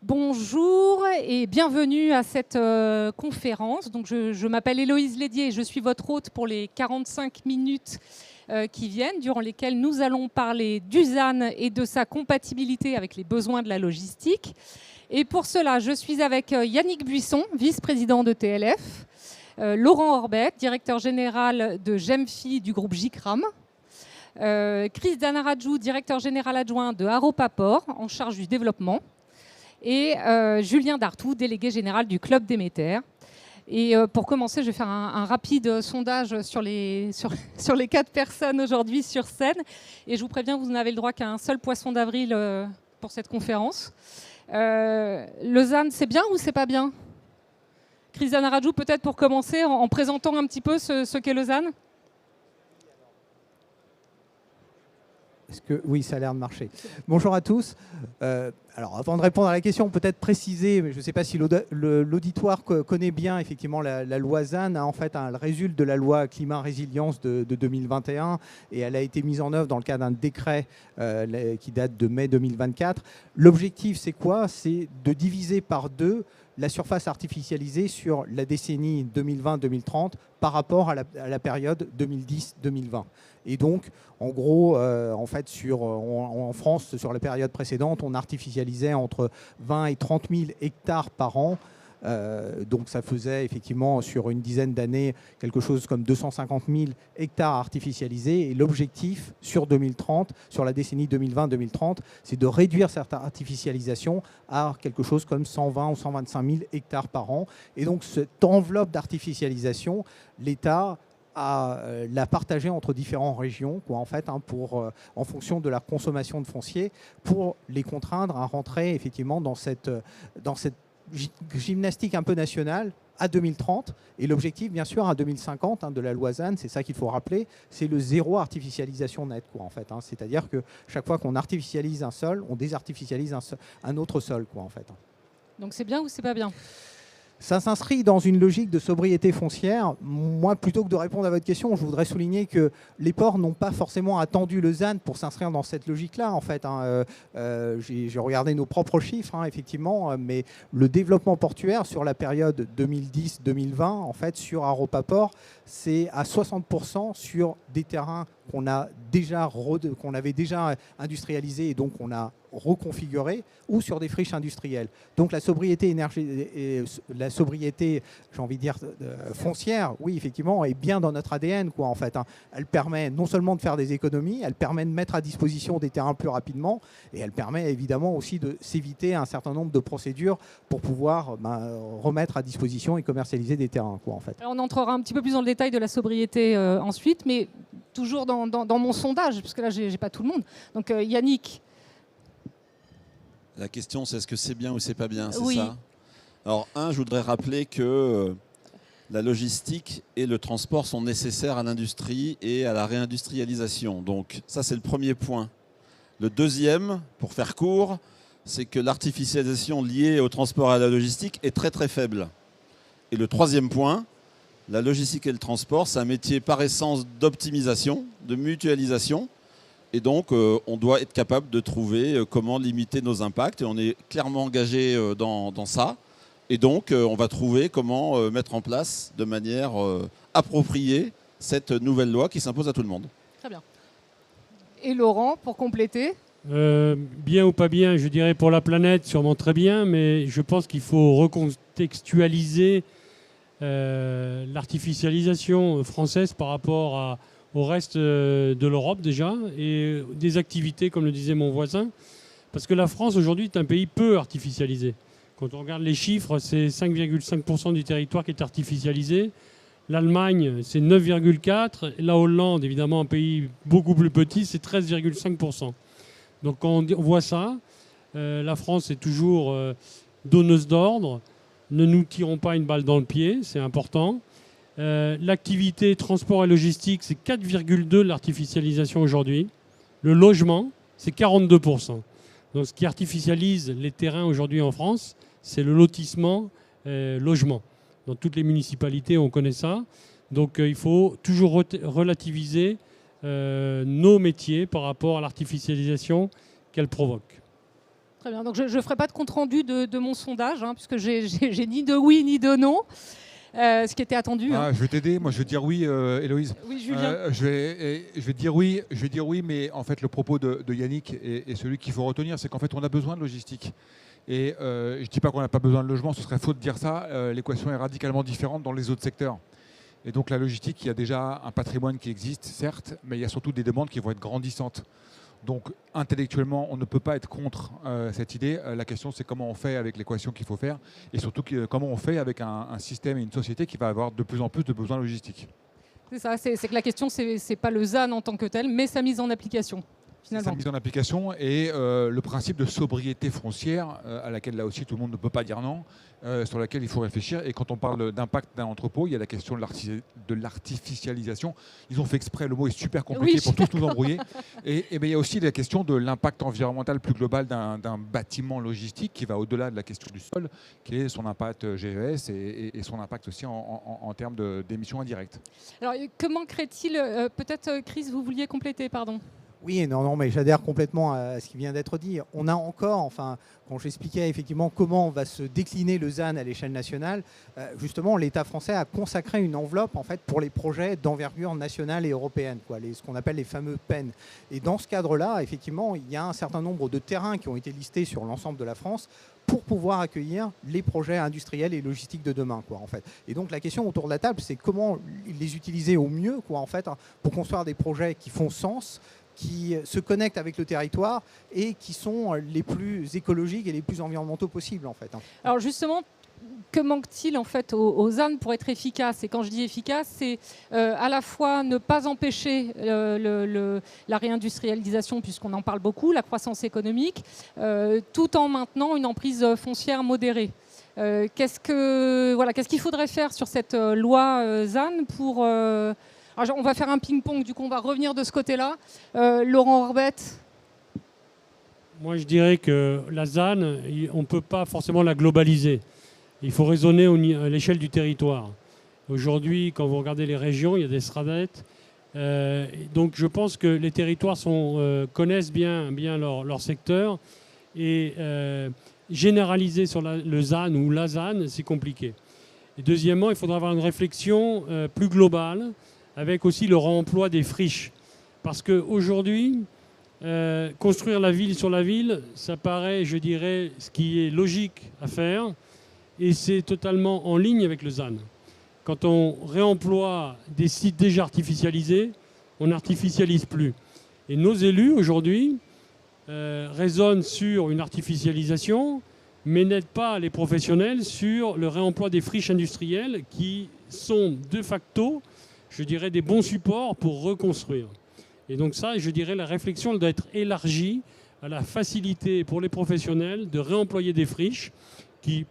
Bonjour et bienvenue à cette conférence. Donc je m'appelle Héloïse Lédier et je suis votre hôte pour les 45 minutes qui viennent, durant lesquelles nous allons parler d'USAN et de sa compatibilité avec les besoins de la logistique. Et pour cela, je suis avec Yannick Buisson, vice-président de TLF, Laurent Orbet, directeur général de GEMFI du groupe JICRAM, Chris Danarajou, directeur général adjoint de Haropaport, en charge du développement, et Julien Dartout, délégué général du Club Déméter. Et pour commencer, je vais faire un rapide sondage sur les 4 personnes aujourd'hui sur scène. Et je vous préviens, vous n'avez le droit qu'à un seul poisson d'avril pour cette conférence. Lausanne, c'est bien ou c'est pas bien? Chris Danarajou, peut-être pour commencer, en présentant un petit peu ce qu'est Lausanne. Oui, ça a l'air de marcher. Bonjour à tous. Alors, avant de répondre à la question, peut-être préciser, mais je ne sais pas si l'auditoire connaît bien effectivement la loi ZAN. En fait, elle résulte de la loi climat résilience de 2021 et elle a été mise en œuvre dans le cadre d'un décret qui date de mai 2024. L'objectif, c'est quoi? C'est de diviser par 2 la surface artificialisée sur la décennie 2020-2030 par rapport à la période 2010-2020. Et donc, en gros, en fait, en France, sur la période précédente, on artificialisait entre 20 et 30 000 hectares par an. Donc ça faisait effectivement sur une dizaine d'années quelque chose comme 250 000 hectares artificialisés. Et l'objectif sur 2030, sur la décennie 2020-2030, c'est de réduire cette artificialisation à quelque chose comme 120 ou 125 000 hectares par an. Et donc cette enveloppe d'artificialisation, l'État l'a partagée entre différentes régions, en fait, en fonction de la consommation de foncier, pour les contraindre à rentrer effectivement dans cette gymnastique un peu nationale à 2030. Et l'objectif, bien sûr, à 2050 de la loi ZAN, c'est ça qu'il faut rappeler, c'est le zéro artificialisation nette, en fait. C'est-à-dire que chaque fois qu'on artificialise un sol, on désartificialise un autre sol, en fait. Donc c'est bien ou c'est pas bien? Ça s'inscrit dans une logique de sobriété foncière. Moi, plutôt que de répondre à votre question, je voudrais souligner que les ports n'ont pas forcément attendu le ZAN pour s'inscrire dans cette logique-là, en fait. J'ai regardé nos propres chiffres, effectivement, mais le développement portuaire sur la période 2010-2020, en fait, sur Haropaport, c'est à 60% sur des terrains qu'on avait déjà industrialisés et donc on a reconfiguré, ou sur des friches industrielles. Donc la sobriété j'ai envie de dire, foncière, oui, effectivement, est bien dans notre ADN, en fait. Elle permet non seulement de faire des économies, elle permet de mettre à disposition des terrains plus rapidement, et elle permet évidemment aussi de s'éviter un certain nombre de procédures pour pouvoir remettre à disposition et commercialiser des terrains, en fait. Alors on entrera un petit peu plus dans le détail de la sobriété ensuite, mais toujours dans mon sondage, parce que là, j'ai pas tout le monde. Donc Yannick. La question, c'est est-ce que c'est bien ou c'est pas bien, c'est oui. ça? Alors, je voudrais rappeler que la logistique et le transport sont nécessaires à l'industrie et à la réindustrialisation. Donc, ça, c'est le premier point. Le deuxième, pour faire court, c'est que l'artificialisation liée au transport et à la logistique est très, très faible. Et le troisième point, la logistique et le transport, c'est un métier par essence d'optimisation, de mutualisation. Et donc, on doit être capable de trouver comment limiter nos impacts. Et on est clairement engagé dans ça. Et donc, on va trouver comment mettre en place de manière appropriée cette nouvelle loi qui s'impose à tout le monde. Très bien. Et Laurent, pour compléter? Bien ou pas bien, je dirais pour la planète, sûrement très bien. Mais je pense qu'il faut recontextualiser l'artificialisation française par rapport au reste de l'Europe déjà, et des activités, comme le disait mon voisin, parce que la France aujourd'hui est un pays peu artificialisé. Quand on regarde les chiffres, c'est 5,5% du territoire qui est artificialisé. L'Allemagne, c'est 9,4%. La Hollande, évidemment un pays beaucoup plus petit, c'est 13,5%. Donc quand on voit ça, la France est toujours donneuse d'ordre. Ne nous tirons pas une balle dans le pied, c'est important. L'activité transport et logistique, c'est 4,2% l'artificialisation aujourd'hui. Le logement, c'est 42%. Donc ce qui artificialise les terrains aujourd'hui en France, c'est le lotissement logement. Dans toutes les municipalités, on connaît ça. Donc il faut toujours relativiser nos métiers par rapport à l'artificialisation qu'elle provoque. Très bien. Donc je ne ferai pas de compte-rendu de mon sondage, hein, puisque j'ai ni de oui ni de non, ce qui était attendu. Hein. Je vais t'aider. Moi, je vais dire oui, Héloïse. Oui, Julien. Je vais dire oui. Je vais dire oui, mais en fait, le propos de Yannick est celui qu'il faut retenir, c'est qu'en fait, on a besoin de logistique. Et je ne dis pas qu'on n'a pas besoin de logement, ce serait faux de dire ça. L'équation est radicalement différente dans les autres secteurs. Et donc la logistique, il y a déjà un patrimoine qui existe, certes, mais il y a surtout des demandes qui vont être grandissantes. Donc intellectuellement, on ne peut pas être contre cette idée. La question, c'est comment on fait avec l'équation qu'il faut faire, et surtout comment on fait avec un système et une société qui va avoir de plus en plus de besoins logistiques. C'est ça, c'est que la question, c'est pas le ZAN en tant que tel, mais sa mise en application. Sa mise en application et le principe de sobriété foncière à laquelle là aussi tout le monde ne peut pas dire non, sur laquelle il faut réfléchir. Et quand on parle d'impact d'un entrepôt, il y a la question de l'artificialisation. Ils ont fait exprès, le mot est super compliqué pour tous nous embrouiller. Et il y a aussi la question de l'impact environnemental plus global d'un bâtiment logistique qui va au-delà de la question du sol, qui est son impact GES et son impact aussi en termes d'émissions indirectes. Alors que manquerait-il peut-être Chris, vous vouliez compléter, pardon. Oui, non, mais j'adhère complètement à ce qui vient d'être dit. On a encore, quand j'expliquais effectivement comment on va se décliner le ZAN à l'échelle nationale, justement, l'État français a consacré une enveloppe en fait pour les projets d'envergure nationale et européenne, ce qu'on appelle les fameux PEN. Et dans ce cadre-là, effectivement, il y a un certain nombre de terrains qui ont été listés sur l'ensemble de la France pour pouvoir accueillir les projets industriels et logistiques de demain, en fait. Et donc la question autour de la table, c'est comment les utiliser au mieux, en fait, pour construire des projets qui font sens, qui se connectent avec le territoire et qui sont les plus écologiques et les plus environnementaux possibles, en fait. Alors justement, que manque-t-il en fait aux ZAN pour être efficace? Et quand je dis efficace, c'est à la fois ne pas empêcher la réindustrialisation, puisqu'on en parle beaucoup, la croissance économique, tout en maintenant une emprise foncière modérée. Qu'est-ce qu'il faudrait faire sur cette loi ZAN pour... Alors, on va faire un ping-pong, du coup on va revenir de ce côté-là. Laurent Orbette. Moi je dirais que la ZAN, on ne peut pas forcément la globaliser. Il faut raisonner à l'échelle du territoire. Aujourd'hui, quand vous regardez les régions, il y a des SRADET. Donc je pense que les territoires connaissent bien leur secteur. Et généraliser sur le ZAN ou la ZAN, c'est compliqué. Et deuxièmement, il faudra avoir une réflexion plus globale avec aussi le réemploi des friches. Parce qu'aujourd'hui, construire la ville sur la ville, ça paraît, je dirais, ce qui est logique à faire. Et c'est totalement en ligne avec le ZAN. Quand on réemploie des sites déjà artificialisés, on n'artificialise plus. Et nos élus, aujourd'hui, raisonnent sur une artificialisation, mais n'aident pas les professionnels sur le réemploi des friches industrielles qui sont de facto, je dirais, des bons supports pour reconstruire. Et donc ça, je dirais, la réflexion doit être élargie à la facilité pour les professionnels de réemployer des friches qui,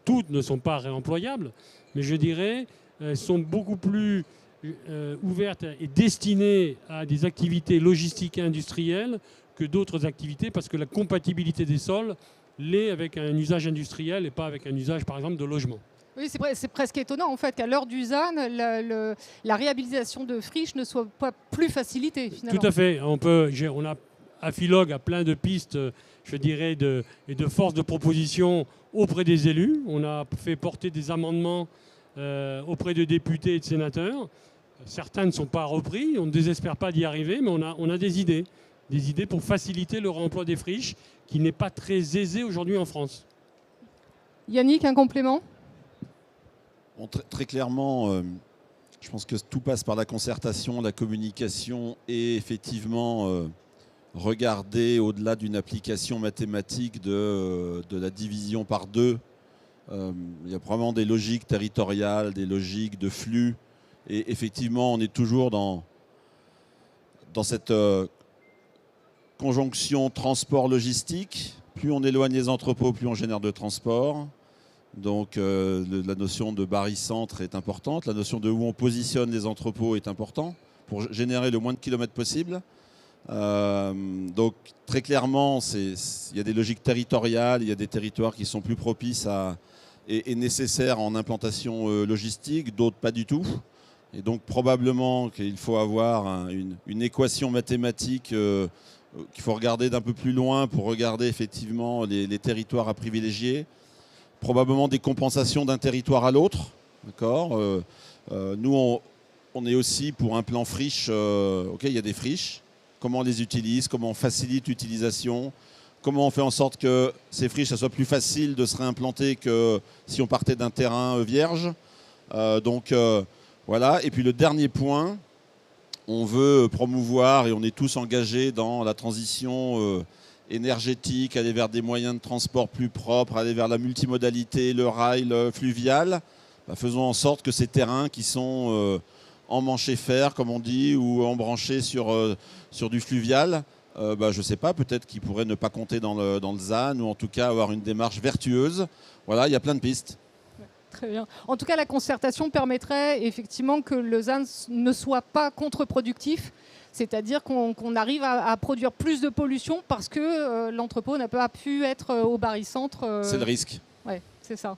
toutes ne sont pas réemployables, mais je dirais, sont beaucoup plus ouvertes et destinées à des activités logistiques et industrielles que d'autres activités, parce que la compatibilité des sols l'est avec un usage industriel et pas avec un usage, par exemple, de logement. Oui, c'est presque étonnant en fait qu'à l'heure du ZAN, la réhabilitation de friches ne soit pas plus facilitée finalement. Tout à fait. On a Afilog a plein de pistes, je dirais, et de force de proposition auprès des élus. On a fait porter des amendements auprès de députés et de sénateurs. Certains ne sont pas repris. On ne désespère pas d'y arriver, mais on a des idées pour faciliter le réemploi des friches, qui n'est pas très aisé aujourd'hui en France. Yannick, un complément ? Bon, très clairement, je pense que tout passe par la concertation, la communication et effectivement regarder au-delà d'une application mathématique de la division par deux. Il y a probablement des logiques territoriales, des logiques de flux. Et effectivement, on est toujours dans cette conjonction transport-logistique. Plus on éloigne les entrepôts, plus on génère de transport. Donc la notion de barycentre est importante. La notion de où on positionne les entrepôts est importante pour générer le moins de kilomètres possible. Donc très clairement, il y a des logiques territoriales, il y a des territoires qui sont plus propices et nécessaires en implantation logistique, d'autres pas du tout. Et donc probablement qu'il faut avoir une équation mathématique qu'il faut regarder d'un peu plus loin pour regarder effectivement les territoires à privilégier. Probablement des compensations d'un territoire à l'autre. D'accord. Nous, on est aussi pour un plan friche. Ok, il y a des friches. Comment on les utilise, comment on facilite l'utilisation, comment on fait en sorte que ces friches, ça soit plus facile de se réimplanter que si on partait d'un terrain vierge. Voilà. Et puis le dernier point, on veut promouvoir et on est tous engagés dans la transition énergétique, aller vers des moyens de transport plus propres, aller vers la multimodalité, le rail, le fluvial. Faisons en sorte que ces terrains qui sont emmanchés fer, comme on dit, ou embranchés sur du fluvial, je ne sais pas, peut-être qu'ils pourraient ne pas compter dans le ZAN, ou en tout cas avoir une démarche vertueuse. Voilà, il y a plein de pistes. Très bien. En tout cas, la concertation permettrait effectivement que le ZAN ne soit pas contre-productif, c'est-à-dire qu'on arrive à produire plus de pollution parce que l'entrepôt n'a pas pu être au barycentre. C'est le risque. Oui, c'est ça.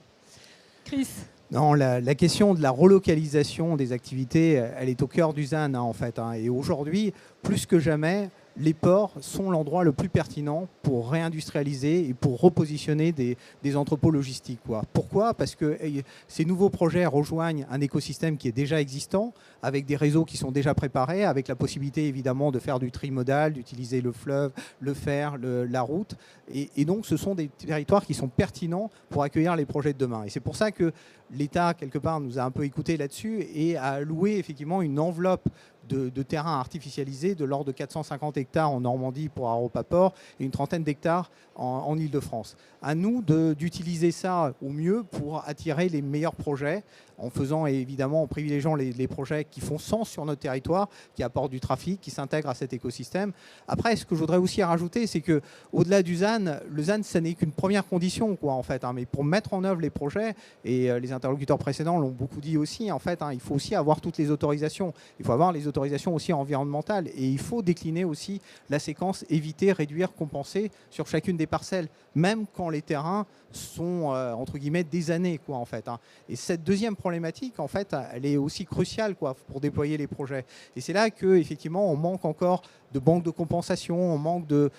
Chris ? Non, la question de la relocalisation des activités, elle est au cœur du ZAN, en fait. Et aujourd'hui, plus que jamais, les ports sont l'endroit le plus pertinent pour réindustrialiser et pour repositionner des entrepôts logistiques. Pourquoi ? Parce que ces nouveaux projets rejoignent un écosystème qui est déjà existant, avec des réseaux qui sont déjà préparés, avec la possibilité évidemment de faire du trimodal, d'utiliser le fleuve, le fer, la route. Et donc ce sont des territoires qui sont pertinents pour accueillir les projets de demain. Et c'est pour ça que l'État, quelque part, nous a un peu écoutés là-dessus et a alloué effectivement une enveloppe de terrains artificialisés de l'ordre de 450 hectares en Normandie pour Aropaport et une trentaine d'hectares en Île-de-France. À nous d'utiliser ça au mieux pour attirer les meilleurs projets en faisant évidemment, en privilégiant les projets qui font sens sur notre territoire, qui apportent du trafic, qui s'intègrent à cet écosystème. Après, ce que je voudrais aussi rajouter, c'est qu'au-delà du ZAN, le ZAN, ça n'est qu'une première condition, en fait. Mais pour mettre en œuvre les projets, et les interlocuteurs précédents l'ont beaucoup dit aussi, en fait, il faut aussi avoir toutes les autorisations. Il faut avoir les autorisations aussi environnementales. Et il faut décliner aussi la séquence éviter, réduire, compenser sur chacune des parcelles, même quand les terrains sont, entre guillemets, des années, en fait. Et cette deuxième problématique, en fait, elle est aussi cruciale, pour déployer les projets. Et c'est là qu'effectivement, on manque encore de banques de compensation, on manque de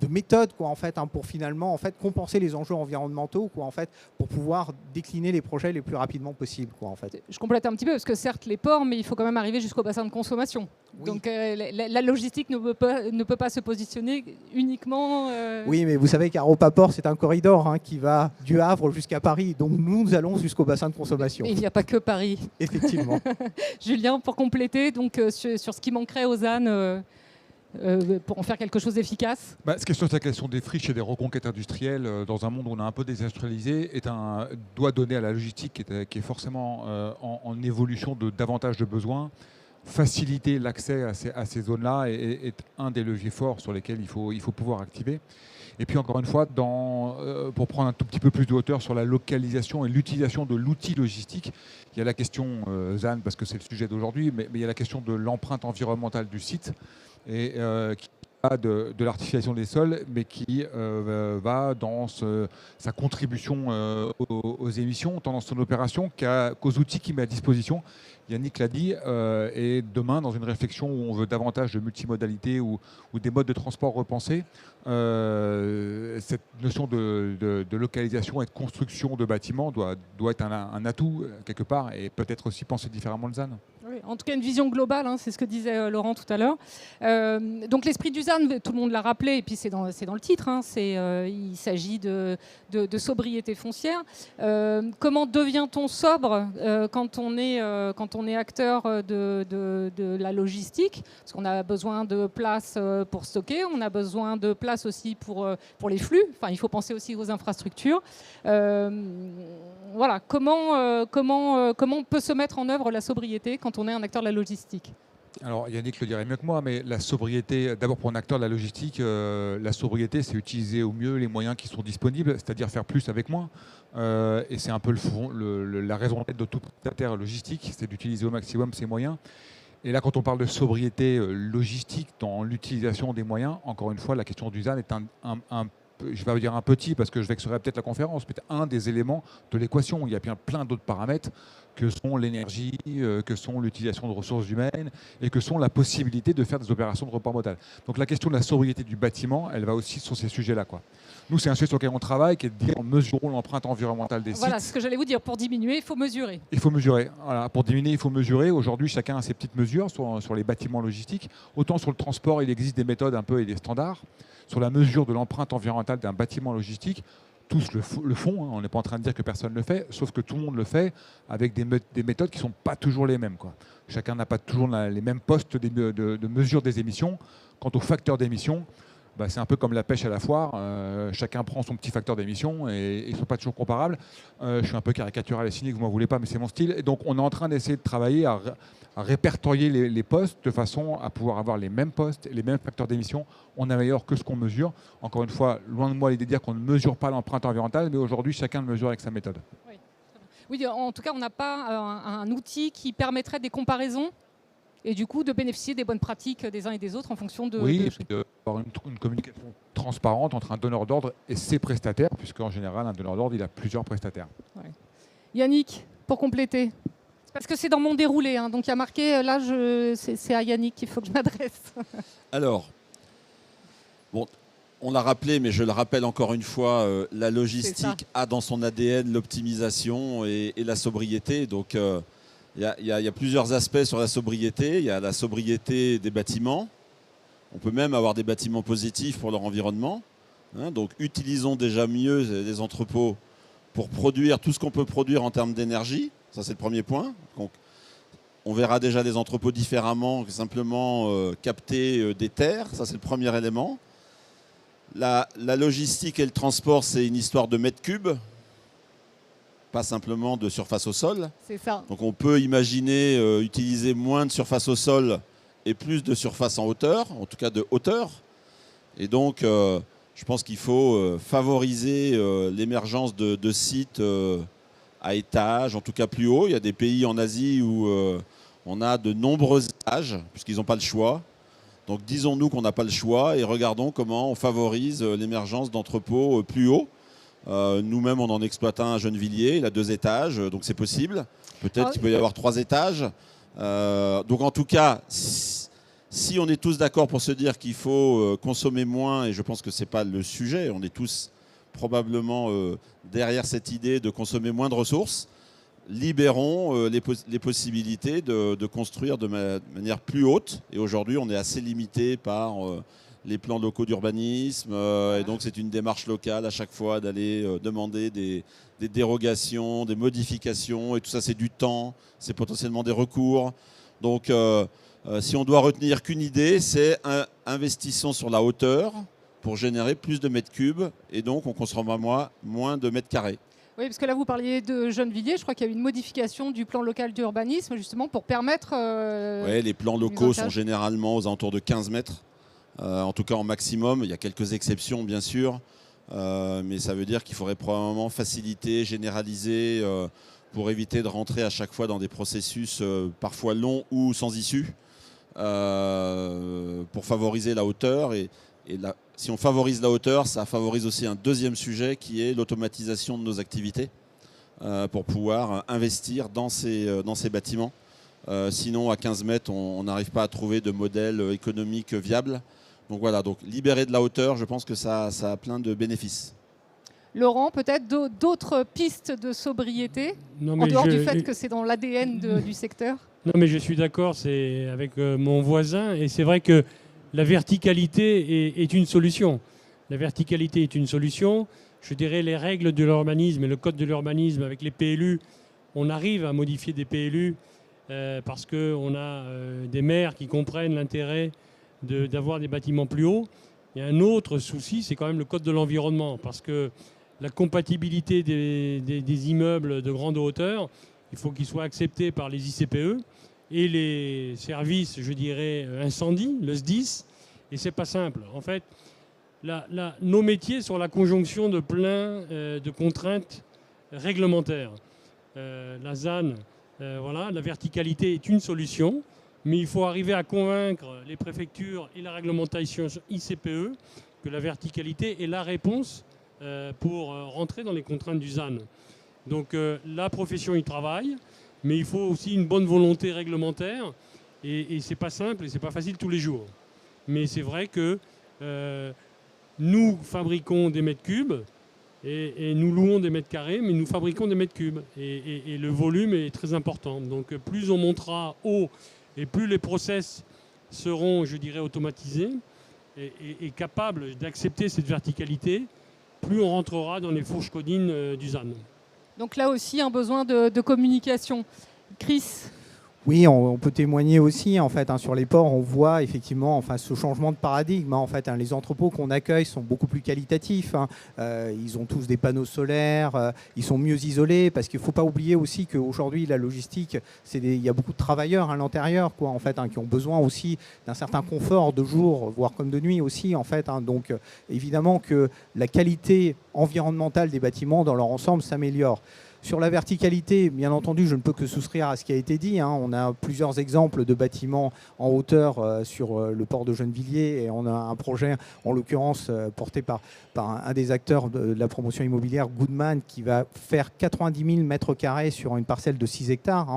méthodes, en fait, pour finalement, en fait, compenser les enjeux environnementaux, en fait, pour pouvoir décliner les projets les plus rapidement possible, en fait. Je complète un petit peu, parce que certes, les ports, mais il faut quand même arriver jusqu'au bassin de consommation. Oui. Donc la logistique ne peut pas se positionner uniquement... Oui, mais vous savez qu'Aropaport, c'est un corridor qui va du Havre jusqu'à Paris. Donc nous allons jusqu'au bassin de consommation. Et il n'y a pas que Paris. Effectivement. Julien, pour compléter, donc, sur ce qui manquerait aux ZAN... pour en faire quelque chose d'efficace. Ce qui est sûr, c'est la question des friches et des reconquêtes industrielles dans un monde où on a un peu désindustrialisé doit donner à la logistique qui est forcément en évolution de davantage de besoins. Faciliter l'accès à ces zones-là est un des leviers forts sur lesquels il faut pouvoir activer. Et puis encore une fois, pour prendre un tout petit peu plus de hauteur sur la localisation et l'utilisation de l'outil logistique, il y a la question ZAN, parce que c'est le sujet d'aujourd'hui, mais il y a la question de l'empreinte environnementale du site, et qui va de l'artificialisation des sols, mais qui va dans sa contribution aux émissions, tant dans son opération qu'aux outils qu'il met à disposition. Yannick l'a dit, et demain, dans une réflexion où on veut davantage de multimodalité ou des modes de transport repensés, cette notion de localisation et de construction de bâtiments doit être un atout quelque part, et peut-être aussi penser différemment le ZAN. Oui, en tout cas, une vision globale, c'est ce que disait Laurent tout à l'heure. Donc l'esprit du ZAN, tout le monde l'a rappelé, et puis c'est dans le titre, il s'agit de sobriété foncière. Comment devient-on sobre quand on est acteur de la logistique ? Parce qu'on a besoin de place pour stocker, on a besoin de place aussi pour les flux. Il faut penser aussi aux infrastructures. Voilà, comment on peut se mettre en œuvre la sobriété quand on est un acteur de la logistique ? Alors Yannick le dirait mieux que moi, mais la sobriété, d'abord pour un acteur de la logistique, la sobriété, c'est utiliser au mieux les moyens qui sont disponibles, c'est-à-dire faire plus avec moins. Et c'est un peu la raison d'être de tout acteur logistique, c'est d'utiliser au maximum ces moyens. Et là, quand on parle de sobriété logistique dans l'utilisation des moyens, encore une fois, la question du ZAN est un je vais dire un petit parce que je vexerai peut-être la conférence, mais un des éléments de l'équation. Il y a bien plein d'autres paramètres que sont l'énergie, que sont l'utilisation de ressources humaines et que sont la possibilité de faire des opérations de report modal. Donc la question de la sobriété du bâtiment, elle va aussi sur ces sujets-là, quoi. Nous, c'est un sujet sur lequel on travaille, qui est de dire mesurons l'empreinte environnementale des sites. Voilà ce que j'allais vous dire. Pour diminuer, il faut mesurer. Il faut mesurer. Voilà, pour diminuer, il faut mesurer. Aujourd'hui, chacun a ses petites mesures sur les bâtiments logistiques. Autant sur le transport, il existe des méthodes un peu et des standards. Sur la mesure de l'empreinte environnementale d'un bâtiment logistique, tous le font. Hein. On n'est pas en train de dire que personne ne le fait, sauf que tout le monde le fait avec des méthodes qui ne sont pas toujours les mêmes, quoi. Chacun n'a pas toujours les mêmes postes de mesure des émissions. Quant au facteur d'émission, c'est un peu comme la pêche à la foire. Chacun prend son petit facteur d'émission et ils ne sont pas toujours comparables. Je suis un peu caricatural et cynique, vous ne m'en voulez pas, mais c'est mon style. Et donc, on est en train d'essayer de travailler à répertorier les postes de façon à pouvoir avoir les mêmes postes, les mêmes facteurs d'émission. On améliore que ce qu'on mesure. Encore une fois, loin de moi l'idée de dire qu'on ne mesure pas l'empreinte environnementale, mais aujourd'hui, chacun le mesure avec sa méthode. Oui, en tout cas, on n'a pas un outil qui permettrait des comparaisons et du coup de bénéficier des bonnes pratiques des uns et des autres en fonction de... Oui, et puis d'avoir une communication transparente entre un donneur d'ordre et ses prestataires, puisqu'en général, un donneur d'ordre, il a plusieurs prestataires. Ouais. Yannick, pour compléter, parce que c'est dans mon déroulé, hein, donc il y a marqué, là, c'est à Yannick qu'il faut que je m'adresse. Alors, bon, on l'a rappelé, mais je le rappelle encore une fois, la logistique a dans son ADN l'optimisation et la sobriété. Donc, il y a plusieurs aspects sur la sobriété. Il y a la sobriété des bâtiments. On peut même avoir des bâtiments positifs pour leur environnement. Hein, donc, utilisons déjà mieux les entrepôts pour produire tout ce qu'on peut produire en termes d'énergie. Ça, c'est le premier point. Donc, on verra déjà les entrepôts différemment que simplement capter des terres. Ça, c'est le premier élément. La logistique et le transport, c'est une histoire de mètres cubes, pas simplement de surface au sol. C'est ça. Donc on peut imaginer utiliser moins de surface au sol et plus de surface en hauteur, en tout cas de hauteur. Et donc je pense qu'il faut favoriser l'émergence de sites à étages, en tout cas plus haut. Il y a des pays en Asie où on a de nombreux étages, puisqu'ils n'ont pas le choix. Donc disons-nous qu'on n'a pas le choix et regardons comment on favorise l'émergence d'entrepôts plus hauts. Nous-mêmes, on en exploite un à Gennevilliers, il a 2 étages, donc c'est possible. Peut-être qu'il peut y avoir 3 étages. Donc en tout cas, si on est tous d'accord pour se dire qu'il faut consommer moins, et je pense que ce n'est pas le sujet, on est tous probablement derrière cette idée de consommer moins de ressources, libérons les possibilités de construire de manière plus haute. Et aujourd'hui, on est assez limité par les plans locaux d'urbanisme. Et donc, c'est une démarche locale à chaque fois d'aller demander des dérogations, des modifications. Et tout ça, c'est du temps, c'est potentiellement des recours. Donc, si on doit retenir qu'une idée, c'est investissons sur la hauteur pour générer plus de mètres cubes. Et donc, on consommera moins de mètres carrés. Oui, parce que là, vous parliez de Gennevilliers. Je crois qu'il y a eu une modification du plan local d'urbanisme, justement, pour permettre... Oui, les plans locaux sont généralement aux alentours de 15 mètres. En tout cas, en maximum. Il y a quelques exceptions, bien sûr. Mais ça veut dire qu'il faudrait probablement faciliter, généraliser, pour éviter de rentrer à chaque fois dans des processus parfois longs ou sans issue, pour favoriser la hauteur. Si on favorise la hauteur, ça favorise aussi un deuxième sujet qui est l'automatisation de nos activités pour pouvoir investir dans ces bâtiments. Sinon, à 15 mètres, on n'arrive pas à trouver de modèle économique viable. Donc voilà, donc libérer de la hauteur, je pense que ça a plein de bénéfices. Laurent, peut-être d'autres pistes de sobriété, en dehors du fait que c'est dans l'ADN du secteur? Non, mais je suis d'accord, c'est avec mon voisin, et c'est vrai que la verticalité est une solution. La verticalité est une solution. Je dirais les règles de l'urbanisme et le code de l'urbanisme avec les PLU, on arrive à modifier des PLU parce qu'on a des maires qui comprennent l'intérêt d'avoir des bâtiments plus hauts. Il y a un autre souci, c'est quand même le code de l'environnement, parce que la compatibilité des immeubles de grande hauteur, il faut qu'ils soient acceptés par les ICPE et les services, je dirais, incendie, le SDIS, et c'est pas simple. En fait, nos métiers sont la conjonction de plein de contraintes réglementaires. La ZAN, voilà, la verticalité est une solution, mais il faut arriver à convaincre les préfectures et la réglementation ICPE que la verticalité est la réponse pour rentrer dans les contraintes du ZAN. Donc la profession y travaille, mais il faut aussi une bonne volonté réglementaire. Et c'est pas simple et c'est pas facile tous les jours. Mais c'est vrai que nous fabriquons des mètres cubes et nous louons des mètres carrés, mais nous fabriquons des mètres cubes. Et le volume est très important. Donc plus on montera haut et plus les process seront, je dirais, automatisés et capables d'accepter cette verticalité, plus on rentrera dans les fourches codines du ZAN. Donc là aussi, un besoin de communication. Chris ? Oui, on peut témoigner aussi en fait sur les ports, on voit effectivement ce changement de paradigme. En fait, les entrepôts qu'on accueille sont beaucoup plus qualitatifs. Ils ont tous des panneaux solaires, ils sont mieux isolés parce qu'il ne faut pas oublier aussi qu'aujourd'hui la logistique, il y a beaucoup de travailleurs à l'intérieur qui ont besoin aussi d'un certain confort de jour, voire comme de nuit aussi en fait. Donc évidemment que la qualité environnementale des bâtiments dans leur ensemble s'améliore. Sur la verticalité, bien entendu, je ne peux que souscrire à ce qui a été dit. On a plusieurs exemples de bâtiments en hauteur sur le port de Gennevilliers et on a un projet, en l'occurrence, porté par un des acteurs de la promotion immobilière, Goodman, qui va faire 90 000 mètres carrés sur une parcelle de 6 hectares,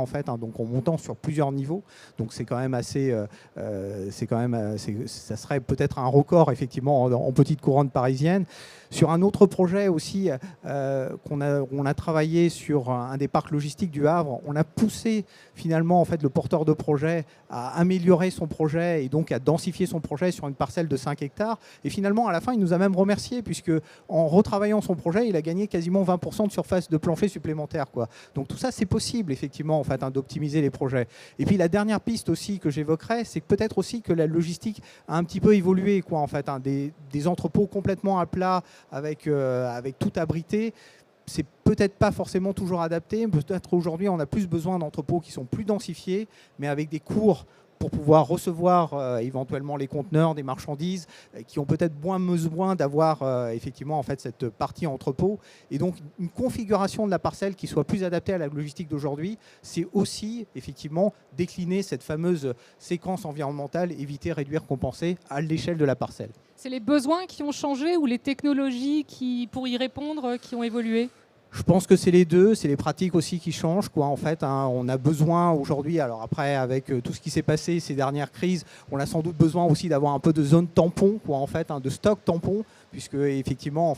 donc en montant sur plusieurs niveaux. Donc c'est quand même assez... ça serait peut-être un record, effectivement, en petite couronne parisienne. Sur un autre projet aussi, on a travaillé sur un des parcs logistiques du Havre, on a poussé finalement le porteur de projet à améliorer son projet et donc à densifier son projet sur une parcelle de 5 hectares. Et finalement, à la fin, il nous a même remercié puisque en retravaillant son projet, il a gagné quasiment 20% de surface de plancher supplémentaire, Donc tout ça, c'est possible effectivement d'optimiser les projets. Et puis la dernière piste aussi que j'évoquerais, c'est peut-être aussi que la logistique a un petit peu évolué, des entrepôts complètement à plat avec tout abrité. C'est peut-être pas forcément toujours adapté. Peut-être aujourd'hui, on a plus besoin d'entrepôts qui sont plus densifiés, mais avec des cours pour pouvoir recevoir éventuellement les conteneurs, des marchandises, qui ont peut-être moins besoin d'avoir effectivement cette partie entrepôt. Et donc, une configuration de la parcelle qui soit plus adaptée à la logistique d'aujourd'hui, c'est aussi effectivement décliner cette fameuse séquence environnementale, éviter, réduire, compenser à l'échelle de la parcelle. C'est les besoins qui ont changé ou les technologies pour y répondre qui ont évolué ? Je pense que c'est les deux, c'est les pratiques aussi qui changent. On a besoin aujourd'hui, alors après avec tout ce qui s'est passé ces dernières crises, on a sans doute besoin aussi d'avoir un peu de zone tampon, de stock tampon, puisque effectivement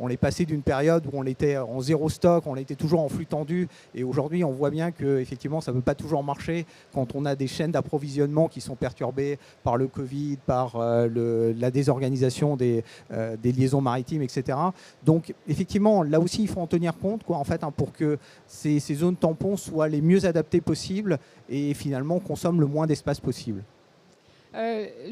on est passé d'une période où on était en zéro stock, on était toujours en flux tendu, et aujourd'hui on voit bien que effectivement ça ne peut pas toujours marcher quand on a des chaînes d'approvisionnement qui sont perturbées par le Covid, par la désorganisation des liaisons maritimes, etc. Donc effectivement là aussi il faut en tenir compte pour que ces zones tampons soient les mieux adaptées possibles et finalement consomment le moins d'espace possible.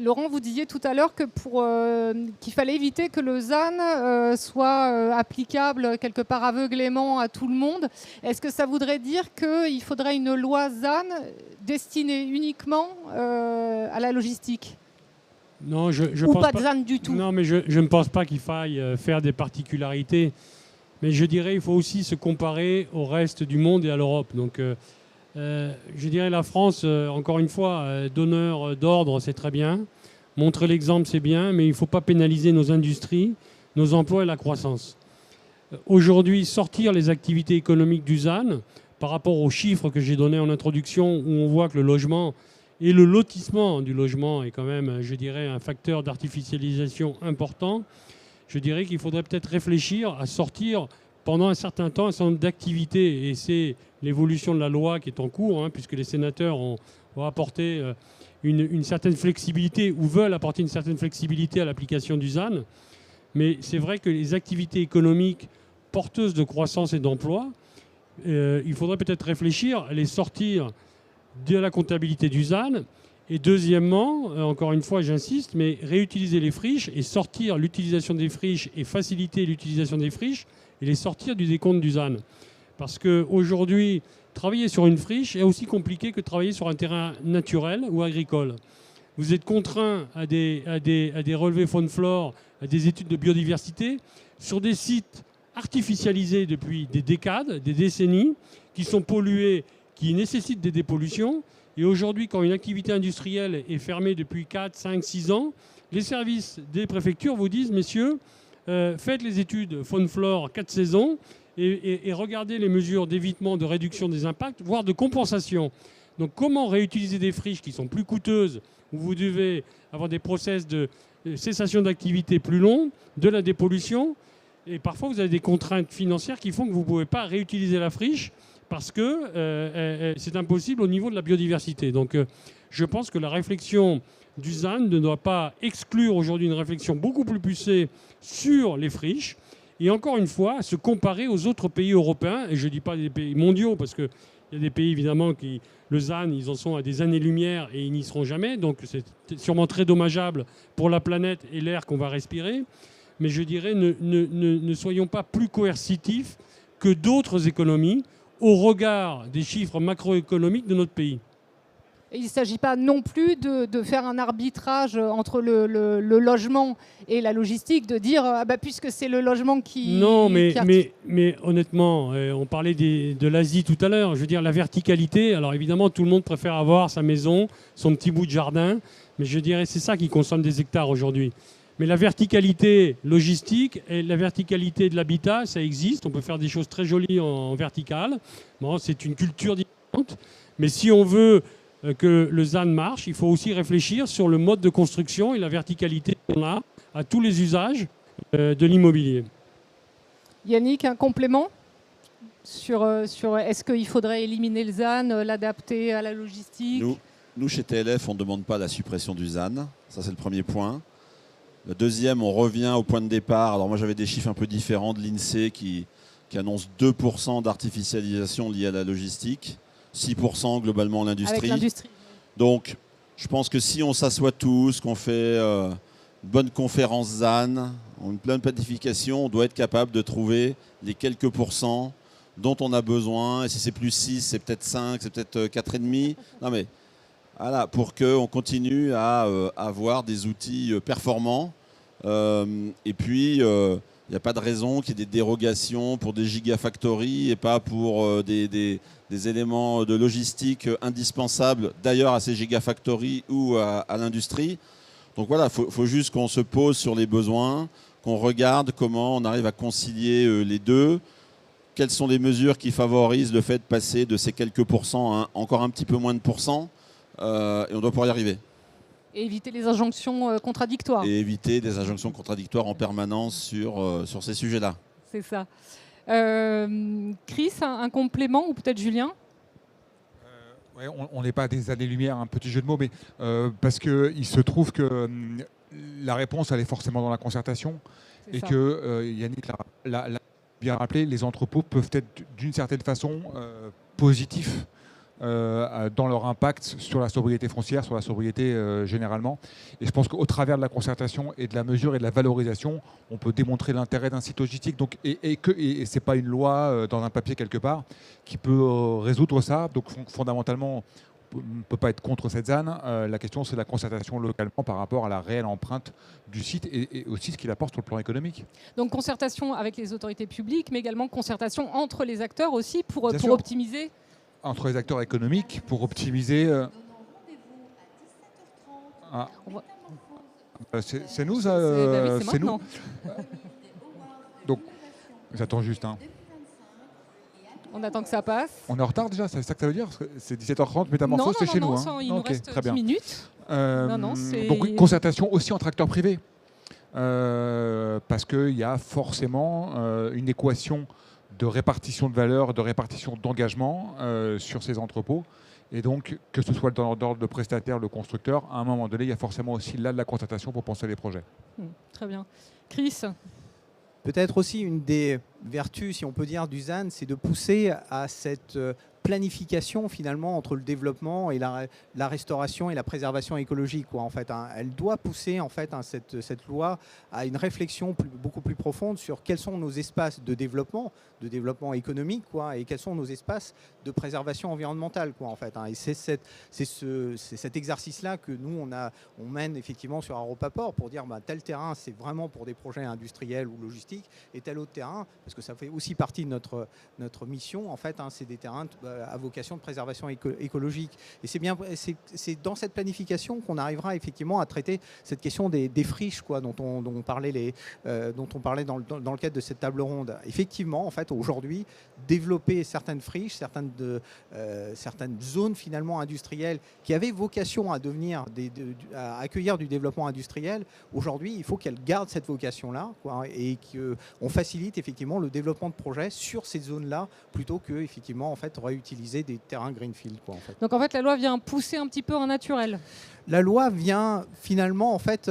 Laurent, vous disiez tout à l'heure qu'il fallait éviter que le ZAN soit applicable quelque part aveuglément à tout le monde. Est-ce que ça voudrait dire qu'il faudrait une loi ZAN destinée uniquement à la logistique ? Non, je ou pense pas de ZAN du tout ? Non, mais je ne pense pas qu'il faille faire des particularités. Mais je dirais qu'il faut aussi se comparer au reste du monde et à l'Europe. Donc, je dirais la France, encore une fois, donneur d'ordre, c'est très bien. Montrer l'exemple, c'est bien, mais il ne faut pas pénaliser nos industries, nos emplois et la croissance. Aujourd'hui, sortir les activités économiques du ZAN, par rapport aux chiffres que j'ai donnés en introduction, où on voit que le logement et le lotissement du logement est quand même, je dirais, un facteur d'artificialisation important, je dirais qu'il faudrait peut-être réfléchir à sortir pendant un certain temps un certain nombre d'activités. Et c'est l'évolution de la loi qui est en cours, puisque les sénateurs ont apporté une certaine flexibilité ou veulent apporter une certaine flexibilité à l'application du ZAN. Mais c'est vrai que les activités économiques porteuses de croissance et d'emploi, il faudrait peut-être réfléchir à les sortir de la comptabilité du ZAN. Et deuxièmement, encore une fois, j'insiste, mais réutiliser les friches et sortir l'utilisation des friches et faciliter l'utilisation des friches et les sortir du décompte du ZAN. Parce qu'aujourd'hui, travailler sur une friche est aussi compliqué que travailler sur un terrain naturel ou agricole. Vous êtes contraint à des relevés faune-flore, à des études de biodiversité, sur des sites artificialisés depuis des décades, des décennies, qui sont pollués, qui nécessitent des dépollutions. Et aujourd'hui, quand une activité industrielle est fermée depuis 4, 5, 6 ans, les services des préfectures vous disent, messieurs, faites les études faune-flore 4 saisons et regardez les mesures d'évitement, de réduction des impacts, voire de compensation. Donc comment réutiliser des friches qui sont plus coûteuses, où vous devez avoir des process de cessation d'activité plus longs, de la dépollution, et parfois vous avez des contraintes financières qui font que vous ne pouvez pas réutiliser la friche parce que c'est impossible au niveau de la biodiversité. Donc je pense que la réflexion du ZAN ne doit pas exclure aujourd'hui une réflexion beaucoup plus poussée sur les friches et encore une fois se comparer aux autres pays européens, et je ne dis pas des pays mondiaux parce qu'il y a des pays évidemment qui, le ZAN, ils en sont à des années-lumière et ils n'y seront jamais, donc c'est sûrement très dommageable pour la planète et l'air qu'on va respirer, mais je dirais ne soyons pas plus coercitifs que d'autres économies au regard des chiffres macroéconomiques de notre pays. Et il ne s'agit pas non plus de faire un arbitrage entre le logement et la logistique, de dire puisque c'est le logement qui... Non, mais honnêtement, on parlait de l'Asie tout à l'heure. Je veux dire, la verticalité, alors évidemment, tout le monde préfère avoir sa maison, son petit bout de jardin, mais je dirais c'est ça qui consomme des hectares aujourd'hui. Mais la verticalité logistique et la verticalité de l'habitat, ça existe. On peut faire des choses très jolies en vertical. Bon, c'est une culture différente. Mais si on veut que le ZAN marche, il faut aussi réfléchir sur le mode de construction et la verticalité qu'on a à tous les usages de l'immobilier. Yannick, un complément sur est-ce qu'il faudrait éliminer le ZAN, l'adapter à la logistique ? Nous, chez TLF, on ne demande pas la suppression du ZAN. Ça, c'est le premier point. Le deuxième, on revient au point de départ. Alors moi, j'avais des chiffres un peu différents de l'INSEE qui annonce 2% d'artificialisation liée à la logistique, 6% globalement l'industrie. Donc, je pense que si on s'assoit tous, qu'on fait une bonne conférence ZAN, une pleine planification, on doit être capable de trouver les quelques pourcents dont on a besoin. Et si c'est plus 6, c'est peut-être 5, c'est peut-être 4,5. Non mais voilà, pour qu'on continue à avoir des outils performants. Et puis, il n'y a pas de raison qu'il y ait des dérogations pour des gigafactories et pas pour des éléments de logistique indispensables d'ailleurs à ces gigafactories ou à l'industrie. Donc voilà, il faut juste qu'on se pose sur les besoins, qu'on regarde comment on arrive à concilier les deux. Quelles sont les mesures qui favorisent le fait de passer de ces quelques pourcents à encore un petit peu moins de pourcents, et on doit pouvoir y arriver. Et éviter les injonctions contradictoires. Et éviter des injonctions contradictoires en permanence sur ces sujets-là. C'est ça. Chris, un complément ou peut-être Julien ? Ouais, on n'est pas à des années-lumière, un petit jeu de mots, mais parce qu'il se trouve que la réponse, elle est forcément dans la concertation. Et que Yannick l'a bien rappelé, les entrepôts peuvent être d'une certaine façon positifs dans leur impact sur la sobriété foncière, sur la sobriété généralement. Et je pense qu'au travers de la concertation et de la mesure et de la valorisation, on peut démontrer l'intérêt d'un site logistique. Donc, et ce n'est pas une loi dans un papier quelque part qui peut résoudre ça. Donc fondamentalement, on ne peut pas être contre cette ZAN. La question, c'est la concertation localement par rapport à la réelle empreinte du site et aussi ce qu'il apporte sur le plan économique. Donc concertation avec les autorités publiques, mais également concertation entre les acteurs aussi pour optimiser. Entre les acteurs économiques pour optimiser. C'est nous, ça. C'est nous. Donc, j'attends juste. On attend que ça passe. On est en retard déjà, c'est ça que ça veut dire? C'est 17h30, métamorphose, c'est chez nous. Non, il nous reste 10 minutes. Donc oui, concertation aussi entre acteurs privés. Parce qu'il y a forcément une équation de répartition de valeur, de répartition d'engagement sur ces entrepôts. Et donc, que ce soit dans l'ordre de prestataire, le constructeur, à un moment donné, il y a forcément aussi là de la concertation pour penser les projets. Très bien. Chris ? Peut-être aussi une des vertus, si on peut dire, du ZAN, c'est de pousser à cette planification finalement entre le développement et la restauration et la préservation écologique. En fait, elle doit pousser en fait, cette loi à une réflexion beaucoup plus profonde sur quels sont nos espaces de développement économique, et quels sont nos espaces de préservation environnementale. En fait, Et c'est cet exercice-là que nous, on mène effectivement sur Aropaport pour dire tel terrain, c'est vraiment pour des projets industriels ou logistiques, et tel autre terrain, parce que ça fait aussi partie de notre mission, en fait, c'est des terrains à vocation de préservation écologique. Et c'est dans cette planification qu'on arrivera effectivement à traiter cette question des friches, quoi, dont on parlait dans le cadre de cette table ronde. Effectivement, en fait, aujourd'hui, développer certaines friches, certaines zones finalement industrielles qui avaient vocation à devenir à accueillir du développement industriel, aujourd'hui, il faut qu'elles gardent cette vocation-là, quoi, et qu'on facilite effectivement le développement de projets sur ces zones-là plutôt que effectivement en fait réutiliser des terrains greenfield, quoi, en fait. Donc en fait, la loi vient pousser un petit peu en naturel. La loi vient finalement en fait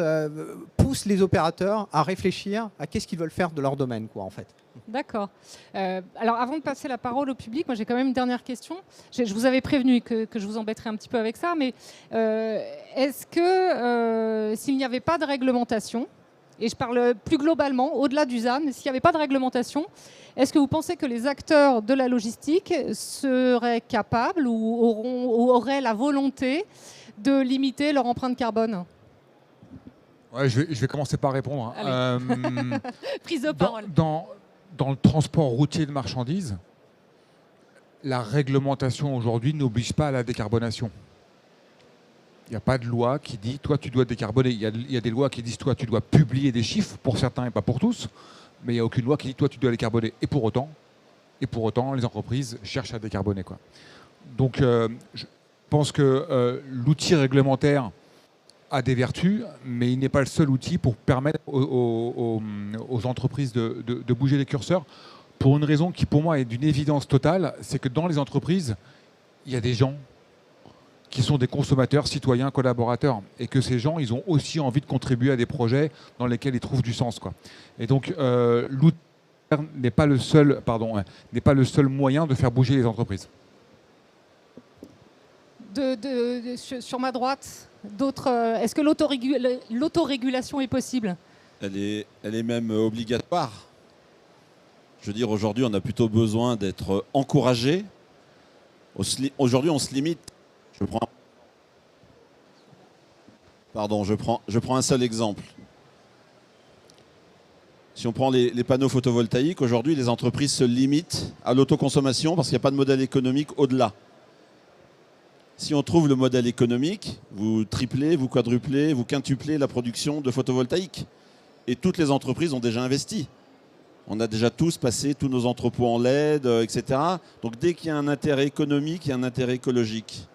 pousse les opérateurs à réfléchir à qu'est-ce qu'ils veulent faire de leur domaine, quoi, en fait. D'accord. Alors avant de passer la parole au public, moi j'ai quand même une dernière question. Je vous avais prévenu que je vous embêterais un petit peu avec ça, mais est-ce que s'il n'y avait pas de réglementation, et je parle plus globalement, au-delà du ZAN, s'il n'y avait pas de réglementation, est-ce que vous pensez que les acteurs de la logistique seraient capables ou auraient la volonté de limiter leur empreinte carbone ? Ouais, je vais commencer par répondre. Prise de parole. Dans le transport routier de marchandises, la réglementation aujourd'hui n'oblige pas à la décarbonation. Il n'y a pas de loi qui dit, toi, tu dois décarboner. Il y a des lois qui disent, toi, tu dois publier des chiffres, pour certains et pas pour tous, mais il n'y a aucune loi qui dit, toi, tu dois décarboner. Et pour autant, les entreprises cherchent à décarboner, quoi. Donc, je pense que l'outil réglementaire a des vertus, mais il n'est pas le seul outil pour permettre aux entreprises de bouger les curseurs, pour une raison qui, pour moi, est d'une évidence totale, c'est que dans les entreprises, il y a des gens qui sont des consommateurs, citoyens, collaborateurs, et que ces gens, ils ont aussi envie de contribuer à des projets dans lesquels ils trouvent du sens, quoi. Et donc, l'outil n'est pas le seul moyen de faire bouger les entreprises. Sur ma droite, est-ce que l'autorégulation est possible ? Elle est même obligatoire. Je veux dire, aujourd'hui, on a plutôt besoin d'être encouragé. Aujourd'hui, on se limite. Je prends un seul exemple. Si on prend les panneaux photovoltaïques, aujourd'hui, les entreprises se limitent à l'autoconsommation parce qu'il n'y a pas de modèle économique au-delà. Si on trouve le modèle économique, vous triplez, vous quadruplez, vous quintuplez la production de photovoltaïque. Et toutes les entreprises ont déjà investi. On a déjà tous passé tous nos entrepôts en LED, etc. Donc dès qu'il y a un intérêt économique, il y a un intérêt écologique.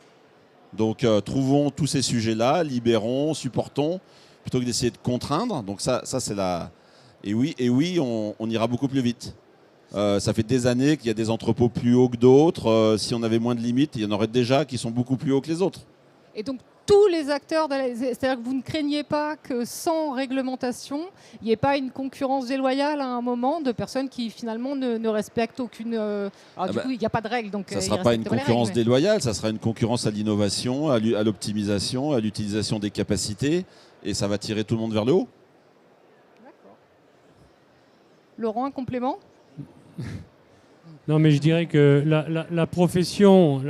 Donc trouvons tous ces sujets-là, libérons, supportons, plutôt que d'essayer de contraindre. Donc ça c'est la... Et oui, on ira beaucoup plus vite. Ça fait des années qu'il y a des entrepôts plus hauts que d'autres. Si on avait moins de limites, il y en aurait déjà qui sont beaucoup plus hauts que les autres. Et donc tous les acteurs, c'est-à-dire que vous ne craignez pas que sans réglementation, il n'y ait pas une concurrence déloyale à un moment de personnes qui finalement ne respectent aucune... du coup, il n'y a pas de règles. Donc, ça ne sera pas une concurrence déloyale, ça sera une concurrence à l'innovation, à l'optimisation, à l'utilisation des capacités, et ça va tirer tout le monde vers le haut. D'accord. Laurent, un complément ? Non, mais je dirais que la profession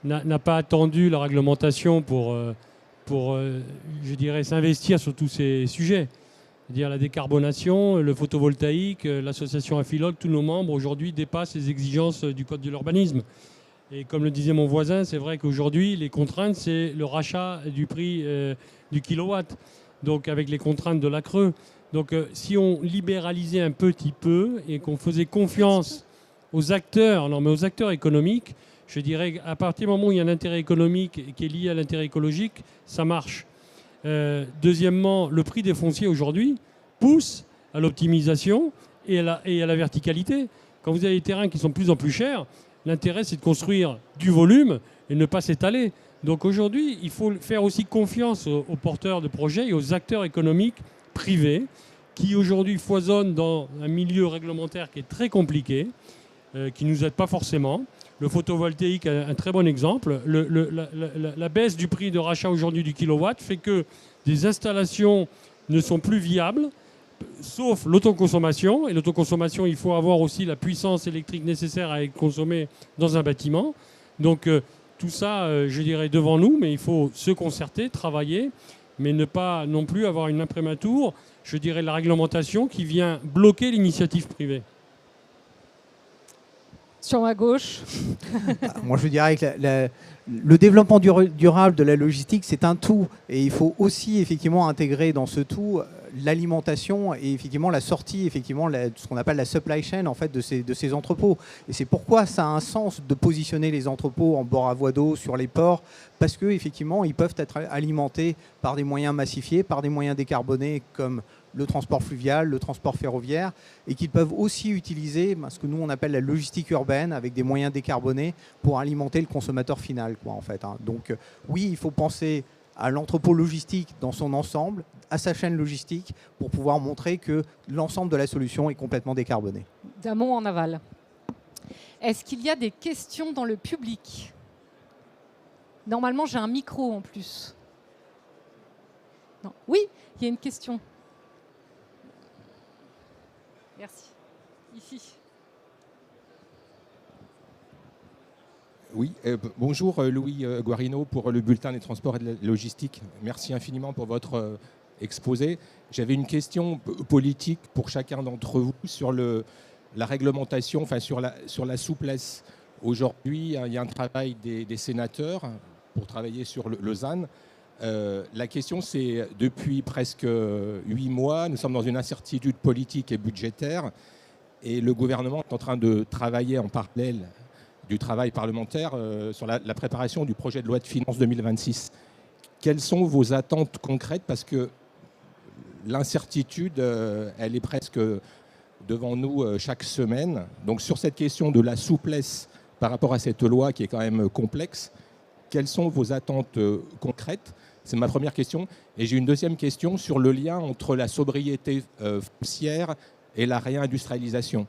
n'a pas attendu la réglementation pour je dirais, s'investir sur tous ces sujets. C'est-à-dire la décarbonation, le photovoltaïque, l'association Afilog, tous nos membres aujourd'hui dépassent les exigences du Code de l'urbanisme. Et comme le disait mon voisin, c'est vrai qu'aujourd'hui, les contraintes, c'est le rachat du prix du kilowatt, donc avec les contraintes de la CRE. Donc si on libéralisait un petit peu et qu'on faisait confiance aux acteurs économiques, je dirais qu'à partir du moment où il y a un intérêt économique qui est lié à l'intérêt écologique, ça marche. Deuxièmement, le prix des fonciers aujourd'hui pousse à l'optimisation et à la verticalité. Quand vous avez des terrains qui sont de plus en plus chers, l'intérêt c'est de construire du volume et ne pas s'étaler. Donc aujourd'hui, il faut faire aussi confiance aux porteurs de projets et aux acteurs économiques privés qui aujourd'hui foisonnent dans un milieu réglementaire qui est très compliqué, qui ne nous aide pas forcément. Le photovoltaïque est un très bon exemple. La baisse du prix de rachat aujourd'hui du kilowatt fait que des installations ne sont plus viables, sauf l'autoconsommation. Et l'autoconsommation, il faut avoir aussi la puissance électrique nécessaire à être consommée dans un bâtiment. Donc tout ça, je dirais, devant nous, mais il faut se concerter, travailler, mais ne pas non plus avoir une imprémature, je dirais, la réglementation qui vient bloquer l'initiative privée. Sur ma gauche. Moi, je dirais que le développement durable de la logistique, c'est un tout. Et il faut aussi effectivement intégrer dans ce tout l'alimentation et effectivement la sortie, effectivement ce qu'on appelle la supply chain en fait, de ces entrepôts. Et c'est pourquoi ça a un sens de positionner les entrepôts en bord à voie d'eau, sur les ports, parce qu'effectivement, ils peuvent être alimentés par des moyens massifiés, par des moyens décarbonés comme le transport fluvial, le transport ferroviaire, et qu'ils peuvent aussi utiliser ce que nous on appelle la logistique urbaine avec des moyens décarbonés pour alimenter le consommateur final, quoi, en fait, hein. Donc oui, il faut penser à l'entrepôt logistique dans son ensemble, à sa chaîne logistique, pour pouvoir montrer que l'ensemble de la solution est complètement décarboné. D'amont en aval. Est-ce qu'il y a des questions dans le public? Normalement, j'ai un micro en plus. Non. Oui, il y a une question. Merci. Ici. Oui, bonjour Louis Guarino pour le bulletin des transports et de la logistique. Merci infiniment pour votre exposé. J'avais une question politique pour chacun d'entre vous sur la réglementation, enfin sur la souplesse. Aujourd'hui, il y a un travail des sénateurs pour travailler sur le ZAN. La question, c'est depuis presque 8 mois, nous sommes dans une incertitude politique et budgétaire et le gouvernement est en train de travailler en parallèle du travail parlementaire sur la préparation du projet de loi de finances 2026. Quelles sont vos attentes concrètes? Parce que l'incertitude, elle est presque devant nous chaque semaine. Donc sur cette question de la souplesse par rapport à cette loi qui est quand même complexe, quelles sont vos attentes concrètes? C'est ma première question. Et j'ai une deuxième question sur le lien entre la sobriété foncière et la réindustrialisation.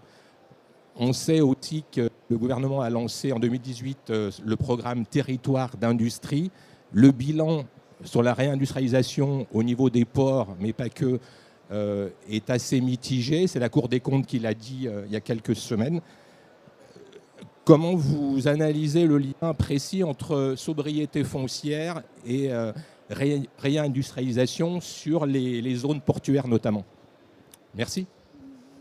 On sait aussi que le gouvernement a lancé en 2018 le programme Territoire d'industrie. Le bilan sur la réindustrialisation au niveau des ports, mais pas que, est assez mitigé. C'est la Cour des comptes qui l'a dit il y a quelques semaines. Comment vous analysez le lien précis entre sobriété foncière et réindustrialisation sur les zones portuaires notamment? Merci.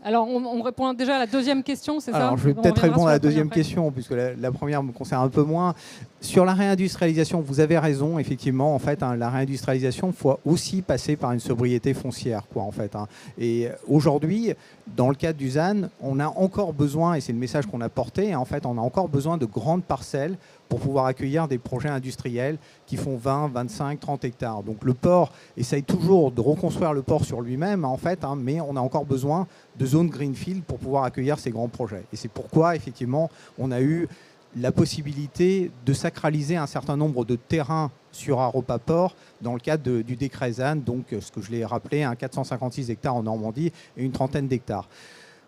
Alors, on répond déjà à la deuxième question, c'est ça? Alors, je vais peut-être répondre à la deuxième question, puisque la première me concerne un peu moins. Sur la réindustrialisation, vous avez raison, effectivement. En fait, la réindustrialisation, il faut aussi passer par une sobriété foncière, quoi, en fait, hein. Et aujourd'hui, dans le cadre du ZAN, on a encore besoin, et c'est le message qu'on a porté, en fait, on a encore besoin de grandes parcelles pour pouvoir accueillir des projets industriels qui font 20, 25, 30 hectares. Donc le port essaye toujours de reconstruire le port sur lui-même, en fait, hein, mais on a encore besoin de zones greenfield pour pouvoir accueillir ces grands projets. Et c'est pourquoi, effectivement, on a eu la possibilité de sacraliser un certain nombre de terrains sur Aropa Port dans le cadre du décret ZAN, donc ce que je l'ai rappelé, 456 hectares en Normandie et une trentaine d'hectares.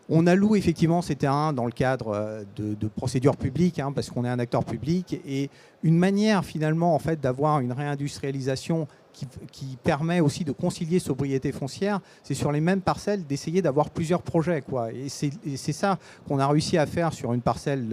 On alloue effectivement ces terrains dans le cadre de procédures publiques, hein, parce qu'on est un acteur public, et une manière finalement en fait, d'avoir une réindustrialisation qui permet aussi de concilier sobriété foncière, c'est sur les mêmes parcelles d'essayer d'avoir plusieurs projets, quoi. Et c'est ça qu'on a réussi à faire sur une parcelle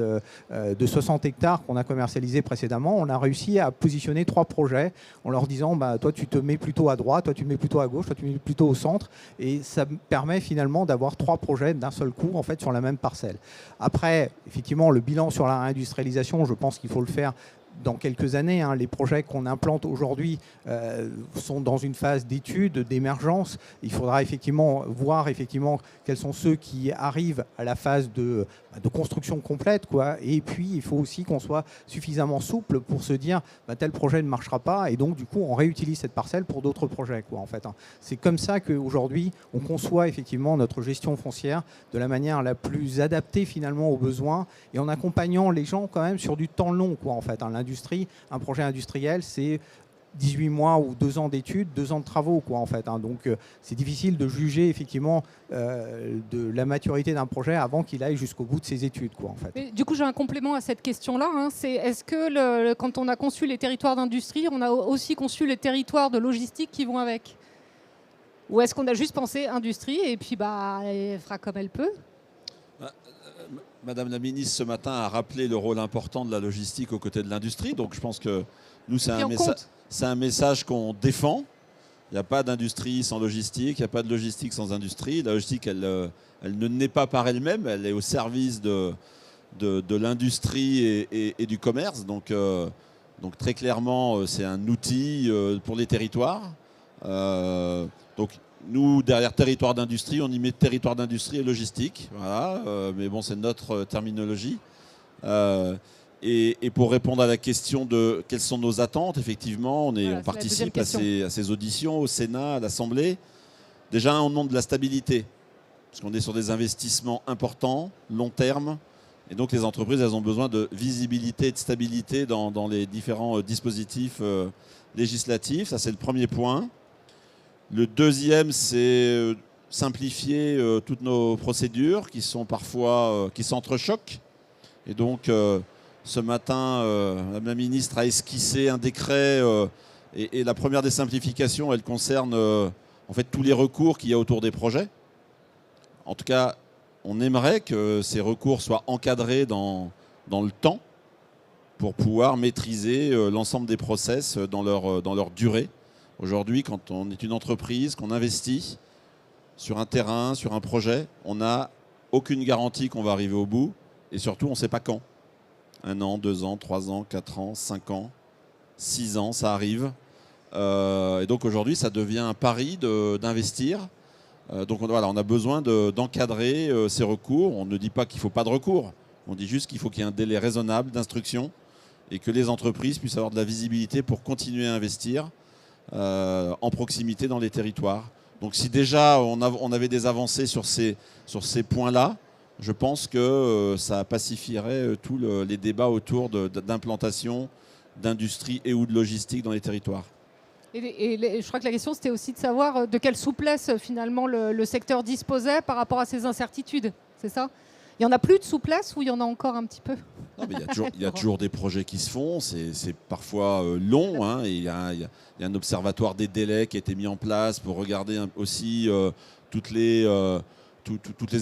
de 60 hectares qu'on a commercialisé précédemment. On a réussi à positionner 3 projets en leur disant bah, toi tu te mets plutôt à droite, toi tu te mets plutôt à gauche, toi tu te mets plutôt au centre. Et ça permet finalement d'avoir 3 projets d'un seul coup en fait, sur la même parcelle. Après, effectivement, le bilan sur la réindustrialisation, je pense qu'il faut le faire dans quelques années, hein. Les projets qu'on implante aujourd'hui sont dans une phase d'étude, d'émergence. Il faudra effectivement voir effectivement quels sont ceux qui arrivent à la phase de construction complète, quoi. Et puis, il faut aussi qu'on soit suffisamment souple pour se dire bah, tel projet ne marchera pas et donc, du coup, on réutilise cette parcelle pour d'autres projets, quoi, en fait, hein. C'est comme ça qu'aujourd'hui, on conçoit effectivement notre gestion foncière de la manière la plus adaptée finalement aux besoins et en accompagnant les gens quand même sur du temps long, quoi, en fait, hein. L'industrie, un projet industriel, c'est 18 mois ou 2 ans d'études, 2 ans de travaux, quoi, en fait, hein. Donc, c'est difficile de juger effectivement de la maturité d'un projet avant qu'il aille jusqu'au bout de ses études, quoi, en fait. Mais, du coup, j'ai un complément à cette question-là, hein. C'est est-ce que quand on a conçu les territoires d'industrie, on a aussi conçu les territoires de logistique qui vont avec? Ou est-ce qu'on a juste pensé industrie et puis bah, elle fera comme elle peut? Madame la ministre, ce matin, a rappelé le rôle important de la logistique aux côtés de l'industrie. Donc, je pense que nous, c'est un message qu'on défend. Il n'y a pas d'industrie sans logistique, il n'y a pas de logistique sans industrie. La logistique, elle ne naît pas par elle-même, elle est au service de de l'industrie et du commerce. Donc très clairement, c'est un outil pour les territoires. Donc nous, derrière territoire d'industrie, on y met territoire d'industrie et logistique. Voilà, mais bon, c'est notre terminologie. Et pour répondre à la question de quelles sont nos attentes, effectivement, on participe à ces auditions au Sénat, à l'Assemblée. Déjà, on demande de la stabilité, parce qu'on est sur des investissements importants, long terme. Et donc, les entreprises, elles ont besoin de visibilité et de stabilité dans les différents dispositifs législatifs. Ça, c'est le premier point. Le deuxième, c'est simplifier toutes nos procédures qui sont parfois qui s'entrechoquent. Et donc, ce matin, Madame la ministre a esquissé un décret et la première des simplifications, elle concerne en fait tous les recours qu'il y a autour des projets. En tout cas, on aimerait que ces recours soient encadrés dans le temps pour pouvoir maîtriser l'ensemble des process dans leur durée. Aujourd'hui, quand on est une entreprise, qu'on investit sur un terrain, sur un projet, on n'a aucune garantie qu'on va arriver au bout et surtout, on ne sait pas quand. 1 an, 2 ans, 3 ans, 4 ans, 5 ans, 6 ans, ça arrive. Et donc aujourd'hui, ça devient un pari d'investir. Donc voilà, on a besoin d'encadrer ces recours. On ne dit pas qu'il ne faut pas de recours. On dit juste qu'il faut qu'il y ait un délai raisonnable d'instruction et que les entreprises puissent avoir de la visibilité pour continuer à investir en proximité dans les territoires. Donc si déjà on avait des avancées sur ces points-là, je pense que ça pacifierait tous les débats autour d'implantation, d'industrie et ou de logistique dans les territoires. Et je crois que la question, c'était aussi de savoir de quelle souplesse, finalement, le secteur disposait par rapport à ces incertitudes. C'est ça ? Il n'y en a plus de souplesse ou il y en a encore un petit peu ? Non, mais il y a toujours des projets qui se font. C'est parfois long. Hein, et il y a un observatoire des délais qui a été mis en place pour regarder aussi toutes les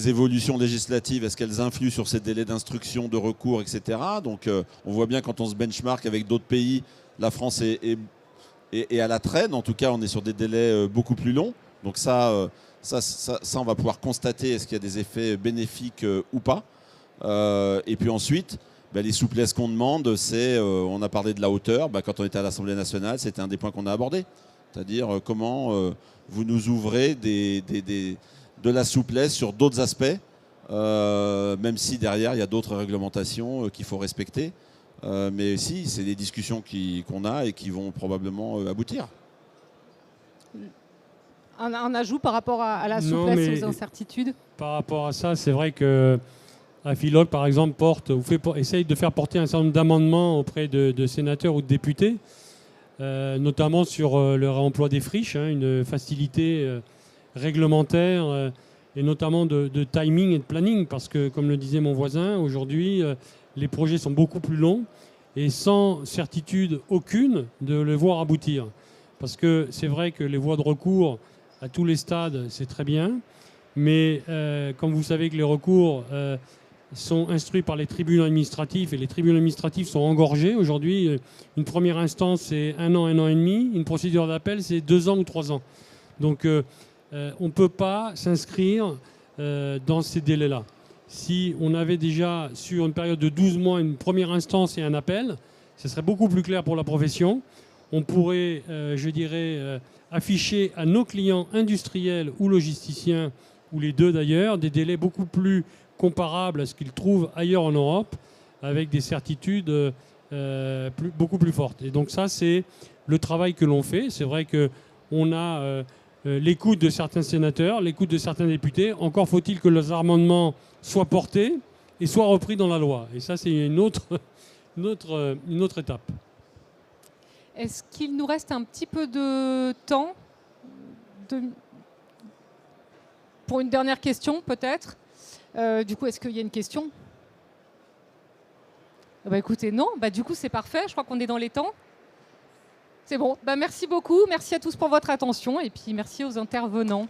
évolutions législatives, est-ce qu'elles influent sur ces délais d'instruction, de recours, etc. Donc on voit bien quand on se benchmark avec d'autres pays, la France est à la traîne. En tout cas, on est sur des délais beaucoup plus longs. Donc ça, on va pouvoir constater est-ce qu'il y a des effets bénéfiques ou pas. Et puis ensuite, les souplesses qu'on demande, c'est, on a parlé de la hauteur. Quand on était à l'Assemblée nationale, c'était un des points qu'on a abordé. C'est-à-dire comment vous nous ouvrez de la souplesse sur d'autres aspects, même si derrière, il y a d'autres réglementations qu'il faut respecter. Mais si, c'est des discussions qu'on a et qui vont probablement aboutir. Un ajout par rapport à la souplesse et aux incertitudes ? Par rapport à ça, c'est vrai que Afilog, par exemple, essaye de faire porter un certain nombre d'amendements auprès de sénateurs ou de députés, notamment sur le réemploi des friches, une facilité réglementaire et notamment de timing et de planning, parce que, comme le disait mon voisin, aujourd'hui, les projets sont beaucoup plus longs et sans certitude aucune de les voir aboutir. Parce que c'est vrai que les voies de recours à tous les stades, c'est très bien, mais comme vous savez que les recours sont instruits par les tribunaux administratifs et les tribunaux administratifs sont engorgés. Aujourd'hui, une première instance, c'est 1 an, 1 an et demi. Une procédure d'appel, c'est 2 ans ou 3 ans. Donc, on ne peut pas s'inscrire dans ces délais-là. Si on avait déjà, sur une période de 12 mois, une première instance et un appel, ce serait beaucoup plus clair pour la profession. On pourrait, afficher à nos clients industriels ou logisticiens, ou les deux d'ailleurs, des délais beaucoup plus comparables à ce qu'ils trouvent ailleurs en Europe, avec des certitudes beaucoup plus fortes. Et donc ça, c'est le travail que l'on fait. C'est vrai qu'on a l'écoute de certains sénateurs, l'écoute de certains députés. Encore faut-il que leurs amendements soient portés et soient repris dans la loi. Et ça, c'est une autre étape. Est-ce qu'il nous reste un petit peu de temps pour une dernière question, peut-être ? Du coup, est-ce qu'il y a une question ? Écoutez, non. Du coup, c'est parfait. Je crois qu'on est dans les temps. C'est bon. Merci beaucoup. Merci à tous pour votre attention. Et puis, merci aux intervenants.